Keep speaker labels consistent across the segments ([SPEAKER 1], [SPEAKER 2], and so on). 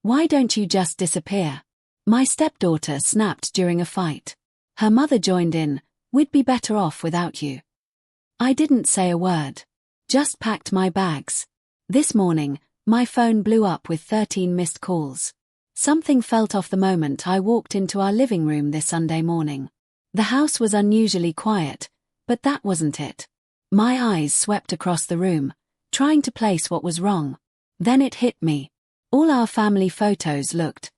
[SPEAKER 1] Why don't you just disappear? My stepdaughter snapped during a fight. Her mother joined in. We'd be better off without you. I didn't say a word. Just packed my bags. This morning, my phone blew up with 13 missed calls. Something felt off the moment I walked into our living room this Sunday morning. The house was unusually quiet, but that wasn't it. My eyes swept across the room, trying to place what was wrong. Then it hit me. All our family photos looked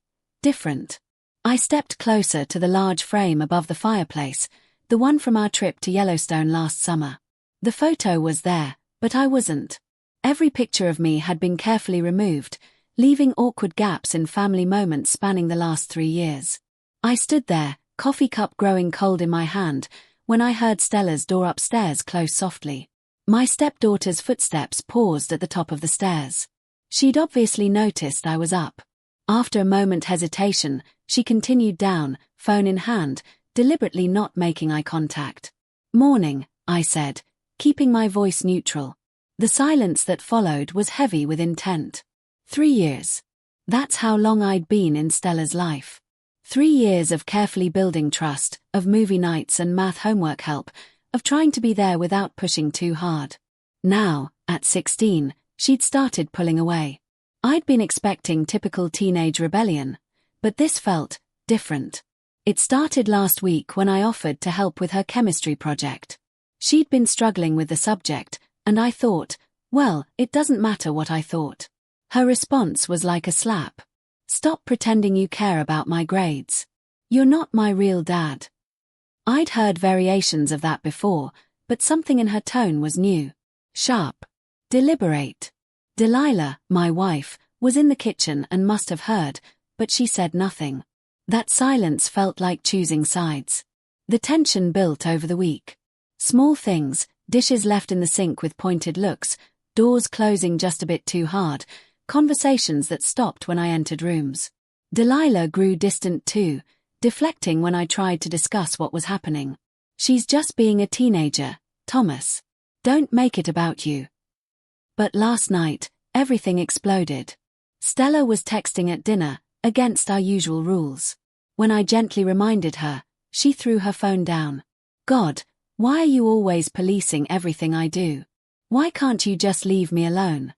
[SPEAKER 1] different. I stepped closer to the large frame above the fireplace, the one from our trip to Yellowstone last summer. The photo was there, but I wasn't. Every picture of me had been carefully removed, leaving awkward gaps in family moments spanning the last 3 years. I stood there, coffee cup growing cold in my hand, when I heard Stella's door upstairs close softly. My stepdaughter's footsteps paused at the top of the stairs. She'd obviously noticed I was up. After a moment's hesitation, she continued down, phone in hand, deliberately not making eye contact. "Morning," I said, keeping my voice neutral. The silence that followed was heavy with intent. 3 years. That's how long I'd been in Stella's life. 3 years of carefully building trust, of movie nights and math homework help, of trying to be there without pushing too hard. Now, at 16, she'd started pulling away. I'd been expecting typical teenage rebellion, but this felt different. It started last week when I offered to help with her chemistry project. She'd been struggling with the subject, and I thought, well, it doesn't matter what I thought. Her response was like a slap. "Stop pretending you care about my grades. You're not my real dad." I'd heard variations of that before, but something in her tone was new. Sharp. Deliberate. Delilah, my wife, was in the kitchen and must have heard, but she said nothing. That silence felt like choosing sides. The tension built over the week. Small things, dishes left in the sink with pointed looks, doors closing just a bit too hard, conversations that stopped when I entered rooms. Delilah grew distant too, deflecting when I tried to discuss what was happening. "She's just being a teenager, Thomas. Don't make it about you." But last night, everything exploded. Stella was texting at dinner, against our usual rules. When I gently reminded her, she threw her phone down. "God, why are you always policing everything I do? Why can't you just leave me alone?"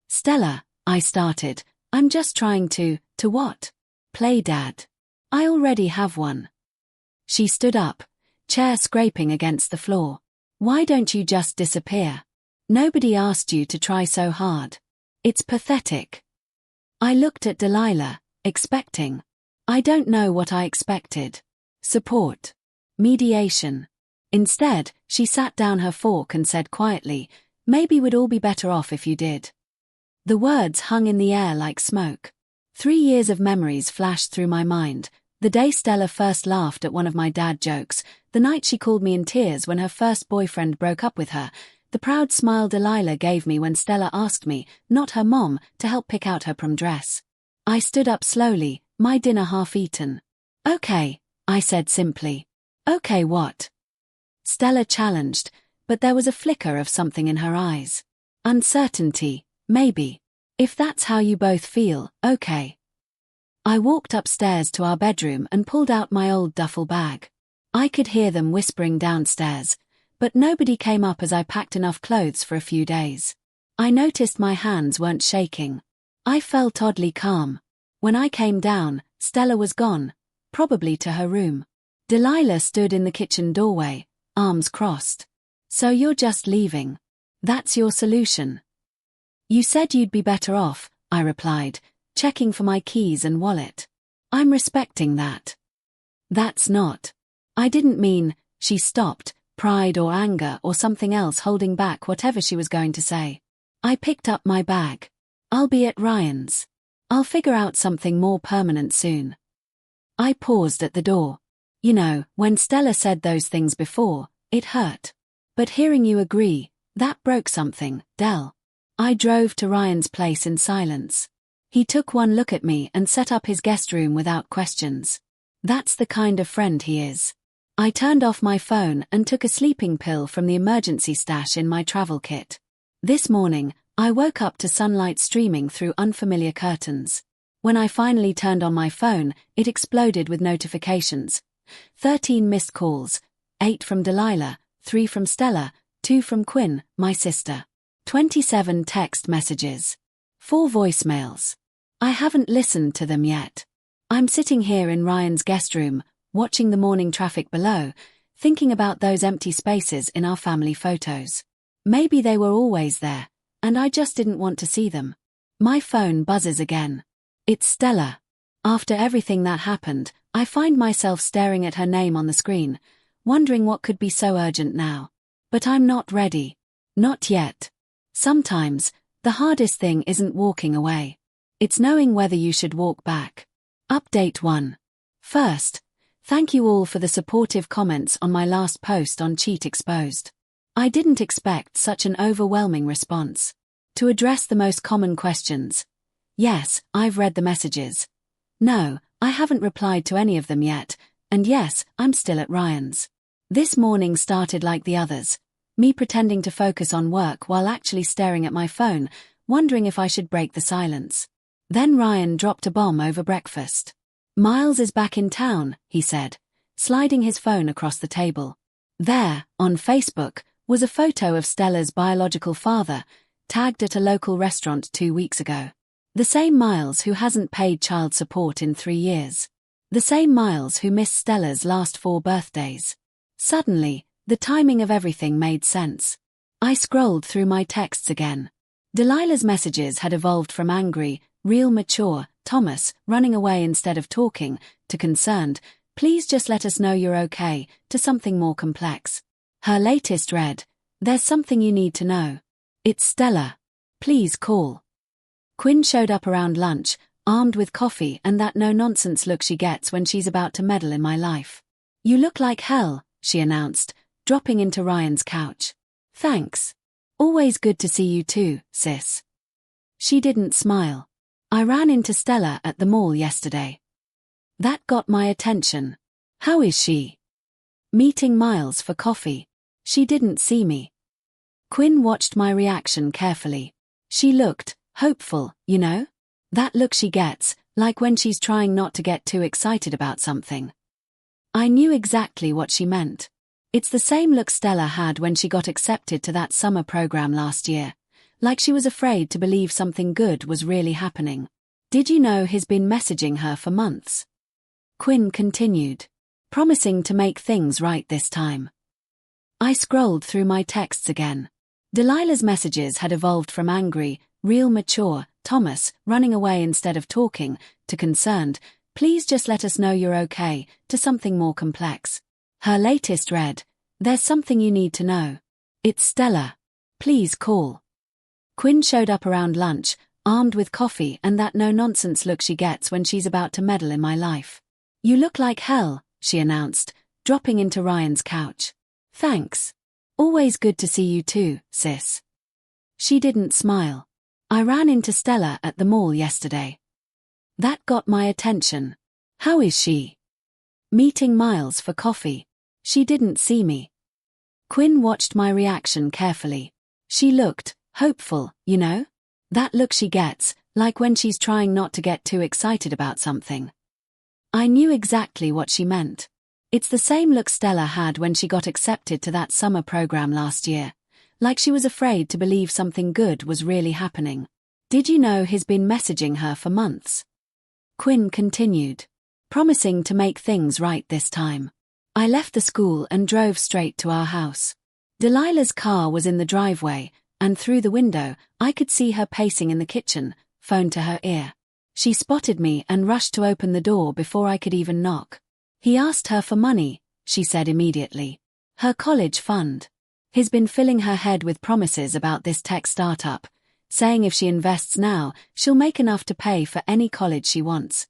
[SPEAKER 1] "Stella," I started, "I'm just trying to what? Play dad. I already have one." She stood up, chair scraping against the floor. "Why don't you just disappear? Nobody asked you to try so hard. It's pathetic." I looked at Delilah, expecting. I don't know what I expected. Support. Mediation. Instead, she sat down her fork and said quietly, "Maybe we'd all be better off if you did." The words hung in the air like smoke. 3 years of memories flashed through my mind. The day Stella first laughed at one of my dad jokes, the night she called me in tears when her first boyfriend broke up with her, the proud smile Delilah gave me when Stella asked me, not her mom, to help pick out her prom dress. I stood up slowly, my dinner half eaten. "Okay," I said simply. "Okay what?" Stella challenged, but there was a flicker of something in her eyes. Uncertainty, maybe. "If that's how you both feel, okay." I walked upstairs to our bedroom and pulled out my old duffel bag. I could hear them whispering downstairs, but nobody came up as I packed enough clothes for a few days. I noticed my hands weren't shaking. I felt oddly calm. When I came down, Stella was gone, probably to her room. Delilah stood in the kitchen doorway, arms crossed. "So you're just leaving? That's your solution?" "You said you'd be better off," I replied, checking for my keys and wallet. "I'm respecting that." "That's not." I didn't mean, she stopped, pride or anger or something else holding back whatever she was going to say. I picked up my bag. "I'll be at Ryan's. I'll figure out something more permanent soon." I paused at the door. You know, when Stella said those things before, it hurt. But hearing you agree, that broke something, Del. I drove to Ryan's place in silence. He took one look at me and set up his guest room without questions. That's the kind of friend he is. I turned off my phone and took a sleeping pill from the emergency stash in my travel kit. This morning, I woke up to sunlight streaming through unfamiliar curtains. When I finally turned on my phone, it exploded with notifications. 13 missed calls, 8 from Delilah, 3 from Stella, 2 from Quinn, my sister. 27 text messages. 4 voicemails. I haven't listened to them yet. I'm sitting here in Ryan's guest room, watching the morning traffic below, thinking about those empty spaces in our family photos. Maybe they were always there, and I just didn't want to see them. My phone buzzes again. It's Stella. After everything that happened, I find myself staring at her name on the screen, wondering what could be so urgent now. But I'm not ready. Not yet. Sometimes, the hardest thing isn't walking away. It's knowing whether you should walk back. Update 1. First, thank you all for the supportive comments on my last post on Cheat Exposed. I didn't expect such an overwhelming response. To address the most common questions. Yes, I've read the messages. No, I haven't replied to any of them yet, and yes, I'm still at Ryan's. This morning started like the others. Me pretending to focus on work while actually staring at my phone, wondering if I should break the silence. Then Ryan dropped a bomb over breakfast. Miles is back in town, he said, sliding his phone across the table. There, on Facebook, was a photo of Stella's biological father, tagged at a local restaurant 2 weeks ago. The same Miles who hasn't paid child support in 3 years. The same Miles who missed Stella's last 4 birthdays. Suddenly, the timing of everything made sense. I scrolled through my texts again. Delilah's messages had evolved from angry, real mature, Thomas, running away instead of talking, to concerned, please just let us know you're okay, to something more complex. Her latest read, there's something you need to know. It's Stella. Please call. Quinn showed up around lunch, armed with coffee and that no-nonsense look she gets when she's about to meddle in my life. You look like hell, she announced, dropping into Ryan's couch. Thanks. Always good to see you too, sis. She didn't smile. I ran into Stella at the mall yesterday. That got my attention. How is she? Meeting Miles for coffee. She didn't see me. Quinn watched my reaction carefully. She looked hopeful, you know? That look she gets, like when she's trying not to get too excited about something. I knew exactly what she meant. It's the same look Stella had when she got accepted to that summer program last year, like she was afraid to believe something good was really happening. Did you know he's been messaging her for months? Quinn continued, promising to make things right this time. I scrolled through my texts again. Delilah's messages had evolved from angry, real mature, Thomas, running away instead of talking, to concerned, please just let us know you're okay, to something more complex. Her latest read, there's something you need to know. It's Stella. Please call. Quinn showed up around lunch, armed with coffee and that no-nonsense look she gets when she's about to meddle in my life. You look like hell, she announced, dropping into Ryan's couch. Thanks. Always good to see you too, sis. She didn't smile. I ran into Stella at the mall yesterday. That got my attention. How is she? Meeting Miles for coffee. She didn't see me. Quinn watched my reaction carefully. She looked hopeful, you know? That look she gets, like when she's trying not to get too excited about something. I knew exactly what she meant. It's the same look Stella had when she got accepted to that summer program last year, like she was afraid to believe something good was really happening. Did you know he's been messaging her for months? Quinn continued, promising to make things right this time. I left the school and drove straight to our house. Delilah's car was in the driveway, and through the window, I could see her pacing in the kitchen, phone to her ear. She spotted me and rushed to open the door before I could even knock. He asked her for money, she said immediately. Her college fund. He's been filling her head with promises about this tech startup, saying if she invests now, she'll make enough to pay for any college she wants.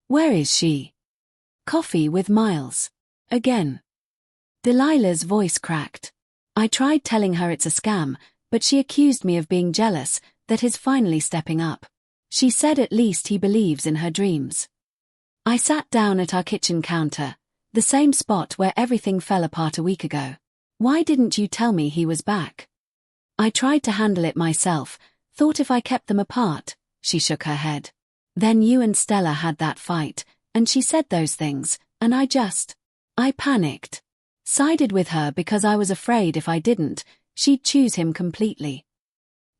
[SPEAKER 1] Where is she? Coffee with Miles. Again. Delilah's voice cracked. I tried telling her it's a scam, but she accused me of being jealous that he's finally stepping up. She said at least he believes in her dreams. I sat down at our kitchen counter, the same spot where everything fell apart a week ago. Why didn't you tell me he was back? I tried to handle it myself, thought if I kept them apart, she shook her head. Then you and Stella had that fight, and she said those things, and I panicked. Sided with her because I was afraid if I didn't, she'd choose him completely.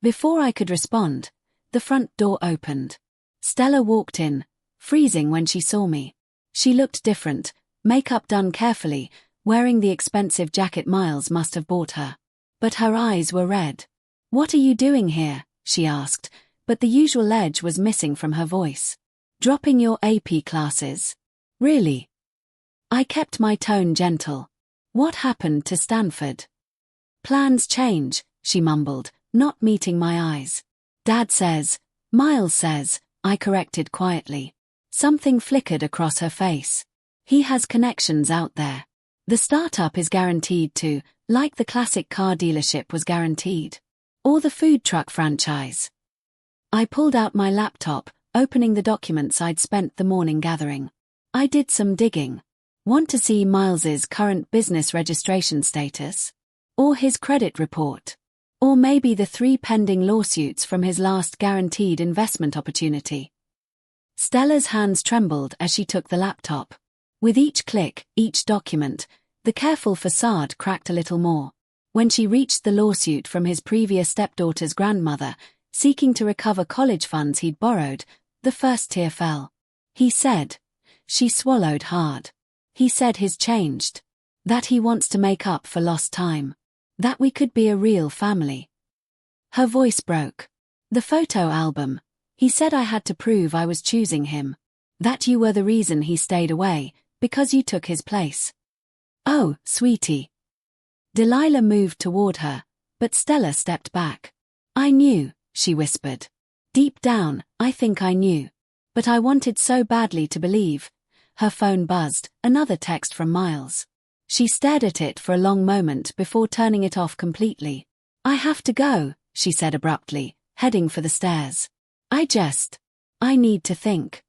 [SPEAKER 1] Before I could respond, the front door opened. Stella walked in, freezing when she saw me. She looked different, makeup done carefully, wearing the expensive jacket Miles must have bought her. But her eyes were red. "What are you doing here?" she asked, but the usual edge was missing from her voice. "Dropping your AP classes? Really?" I kept my tone gentle. "What happened to Stanford?" "Plans change," she mumbled, not meeting my eyes. "Dad says," Miles says, I corrected quietly. Something flickered across her face. "He has connections out there. The startup is guaranteed to, like the classic car dealership was guaranteed. Or the food truck franchise." I pulled out my laptop, opening the documents I'd spent the morning gathering. I did some digging. Want to see Miles's current business registration status? Or his credit report? Or maybe the 3 pending lawsuits from his last guaranteed investment opportunity? Stella's hands trembled as she took the laptop. With each click, each document, the careful facade cracked a little more. When she reached the lawsuit from his previous stepdaughter's grandmother, seeking to recover college funds he'd borrowed, the first tear fell. "He said." She swallowed hard. "He said he's changed. That he wants to make up for lost time. That we could be a real family." Her voice broke. "The photo album. He said I had to prove I was choosing him. That you were the reason he stayed away, because you took his place." "Oh, sweetie." Delilah moved toward her, but Stella stepped back. "I knew," she whispered. "Deep down, I think I knew. But I wanted so badly to believe." Her phone buzzed, another text from Miles. She stared at it for a long moment before turning it off completely. "I have to go," she said abruptly, heading for the stairs. I need to think."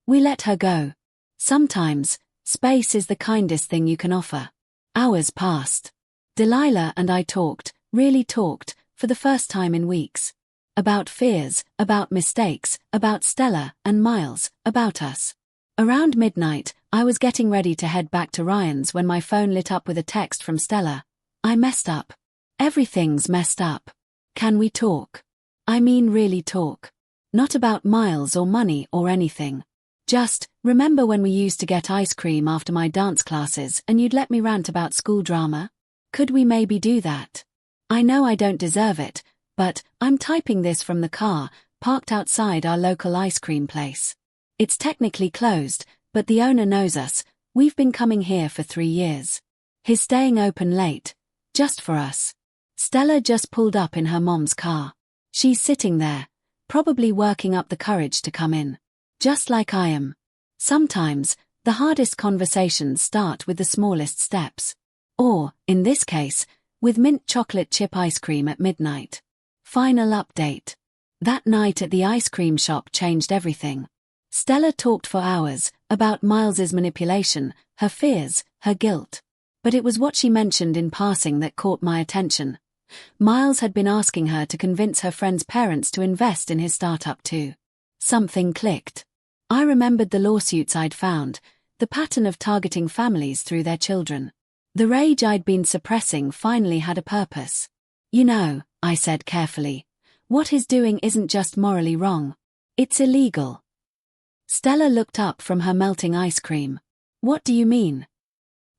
[SPEAKER 1] We let her go. Sometimes, space is the kindest thing you can offer. Hours passed. Delilah and I talked, really talked, for the first time in weeks. About fears, about mistakes, about Stella and Miles, about us. Around midnight, I was getting ready to head back to Ryan's when my phone lit up with a text from Stella. "I messed up. Everything's messed up. Can we talk? I mean really talk. Not about Miles or money or anything. Just, remember when we used to get ice cream after my dance classes and you'd let me rant about school drama? Could we maybe do that? I know I don't deserve it, but I'm typing this from the car, parked outside our local ice cream place. It's technically closed, but the owner knows us. We've been coming here for 3 years. He's staying open late, just for us." Stella just pulled up in her mom's car. She's sitting there, probably working up the courage to come in. Just like I am. Sometimes, the hardest conversations start with the smallest steps. Or, in this case, with mint chocolate chip ice cream at midnight. Final update. That night at the ice cream shop changed everything. Stella talked for hours, about Miles's manipulation, her fears, her guilt. But it was what she mentioned in passing that caught my attention. Miles had been asking her to convince her friend's parents to invest in his startup too. Something clicked. I remembered the lawsuits I'd found, the pattern of targeting families through their children. The rage I'd been suppressing finally had a purpose. "You know," I said carefully, "what he's doing isn't just morally wrong. It's illegal." Stella looked up from her melting ice cream. "What do you mean?"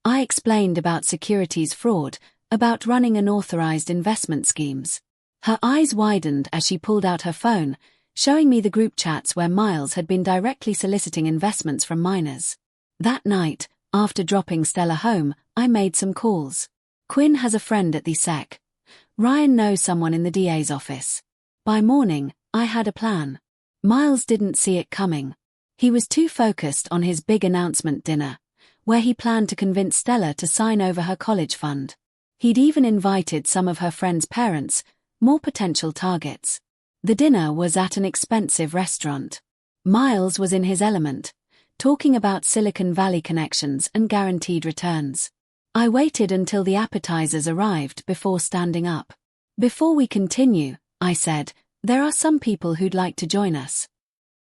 [SPEAKER 1] I explained about securities fraud, about running unauthorized investment schemes. Her eyes widened as she pulled out her phone, showing me the group chats where Miles had been directly soliciting investments from minors. That night, after dropping Stella home, I made some calls. Quinn has a friend at the SEC. Ryan knows someone in the DA's office. By morning, I had a plan. Miles didn't see it coming. He was too focused on his big announcement dinner, where he planned to convince Stella to sign over her college fund. He'd even invited some of her friends' parents, more potential targets. The dinner was at an expensive restaurant. Miles was in his element, talking about Silicon Valley connections and guaranteed returns. I waited until the appetizers arrived before standing up. "Before we continue," I said, "there are some people who'd like to join us."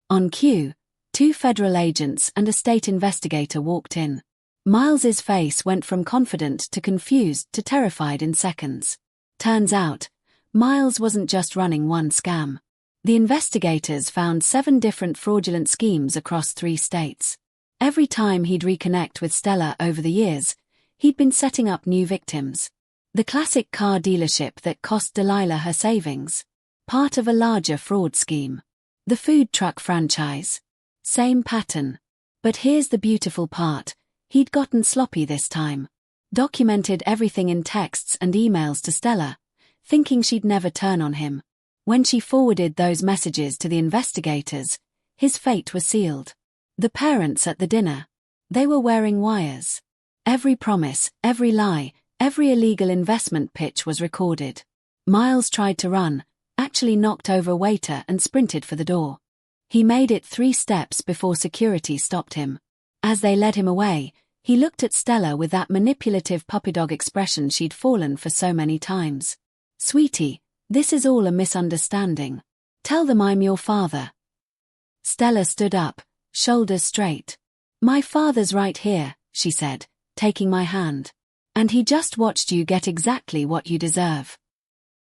[SPEAKER 1] On cue, 2 federal agents and a state investigator walked in. Miles's face went from confident to confused to terrified in seconds. Turns out, Miles wasn't just running one scam. The investigators found 7 different fraudulent schemes across 3 states. Every time he'd reconnect with Stella over the years, he'd been setting up new victims. The classic car dealership that cost Delilah her savings. Part of a larger fraud scheme. The food truck franchise. Same pattern. But here's the beautiful part. He'd gotten sloppy this time. Documented everything in texts and emails to Stella, thinking she'd never turn on him. When she forwarded those messages to the investigators, his fate was sealed. The parents at the dinner. They were wearing wires. Every promise, every lie, every illegal investment pitch was recorded. Miles tried to run, actually knocked over a waiter and sprinted for the door. He made it 3 steps before security stopped him. As they led him away, he looked at Stella with that manipulative puppy dog expression she'd fallen for so many times. "Sweetie, this is all a misunderstanding. Tell them I'm your father." Stella stood up, shoulders straight. "My father's right here," she said, taking my hand. "And he just watched you get exactly what you deserve."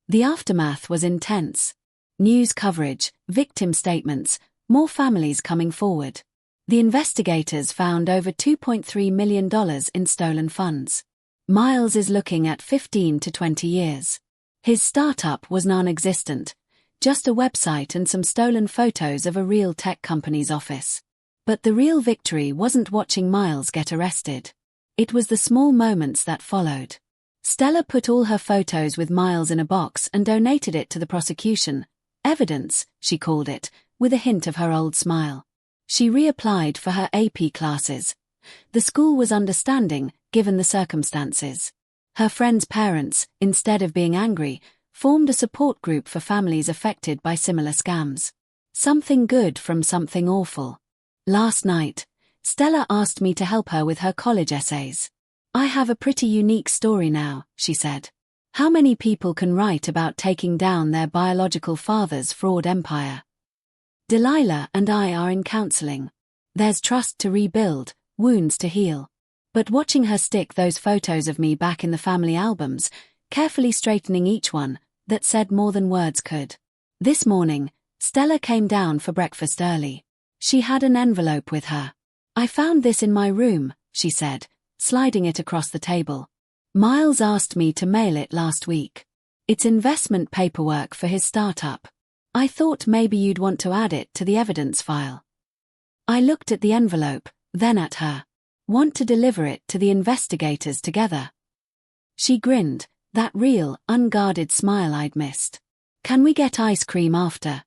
[SPEAKER 1] The aftermath was intense. News coverage, victim statements, more families coming forward. The investigators found over $2.3 million in stolen funds. Miles is looking at 15 to 20 years. His startup was non-existent, just a website and some stolen photos of a real tech company's office. But the real victory wasn't watching Miles get arrested. It was the small moments that followed. Stella put all her photos with Miles in a box and donated it to the prosecution. Evidence, she called it, with a hint of her old smile. She reapplied for her AP classes. The school was understanding, given the circumstances. Her friends' parents, instead of being angry, formed a support group for families affected by similar scams. Something good from something awful. Last night, Stella asked me to help her with her college essays. "I have a pretty unique story now," she said. "How many people can write about taking down their biological father's fraud empire? Delilah and I are in counseling. There's trust to rebuild, wounds to heal. But watching her stick those photos of me back in the family albums, carefully straightening each one, that said more than words could. This morning, Stella came down for breakfast early. She had an envelope with her. "I found this in my room," she said, sliding it across the table. "Miles asked me to mail it last week. It's investment paperwork for his startup. I thought maybe you'd want to add it to the evidence file." I looked at the envelope, then at her. "Want to deliver it to the investigators together?" She grinned, that real, unguarded smile I'd missed. "Can we get ice cream after?"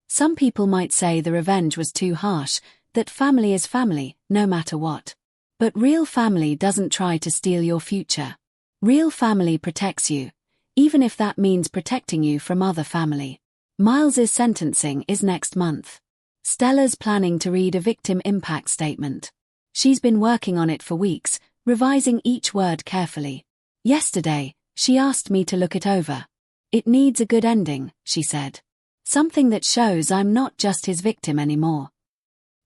[SPEAKER 1] Some people might say the revenge was too harsh, that family is family, no matter what. But real family doesn't try to steal your future. Real family protects you, even if that means protecting you from other family. Miles's sentencing is next month. Stella's planning to read a victim impact statement. She's been working on it for weeks, revising each word carefully. Yesterday, she asked me to look it over. "It needs a good ending," she said. "Something that shows I'm not just his victim anymore."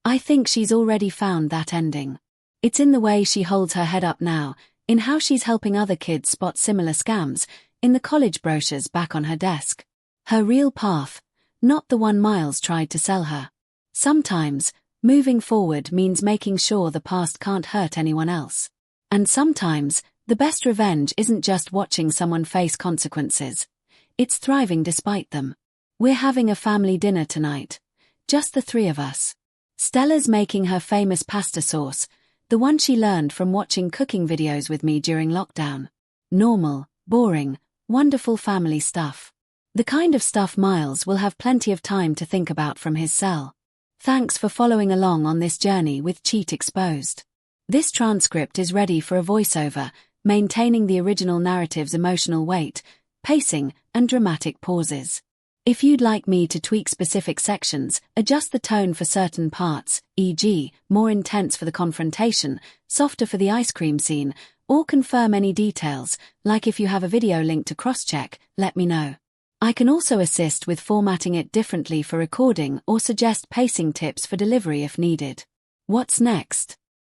[SPEAKER 1] I think she's already found that ending. It's in the way she holds her head up now, in how she's helping other kids spot similar scams, in the college brochures back on her desk. Her real path, not the one Miles tried to sell her. Sometimes, moving forward means making sure the past can't hurt anyone else. And sometimes, the best revenge isn't just watching someone face consequences. It's thriving despite them. We're having a family dinner tonight. Just the 3 of us. Stella's making her famous pasta sauce, the one she learned from watching cooking videos with me during lockdown. Normal, boring, wonderful family stuff. The kind of stuff Miles will have plenty of time to think about from his cell. Thanks for following along on this journey with Cheat Exposed. This transcript is ready for a voiceover, maintaining the original narrative's emotional weight, pacing, and dramatic pauses. If you'd like me to tweak specific sections, adjust the tone for certain parts, e.g., more intense for the confrontation, softer for the ice cream scene, or confirm any details, like if you have a video link to cross-check, let me know. I can also assist with formatting it differently for recording or suggest pacing tips for delivery if needed. What's next?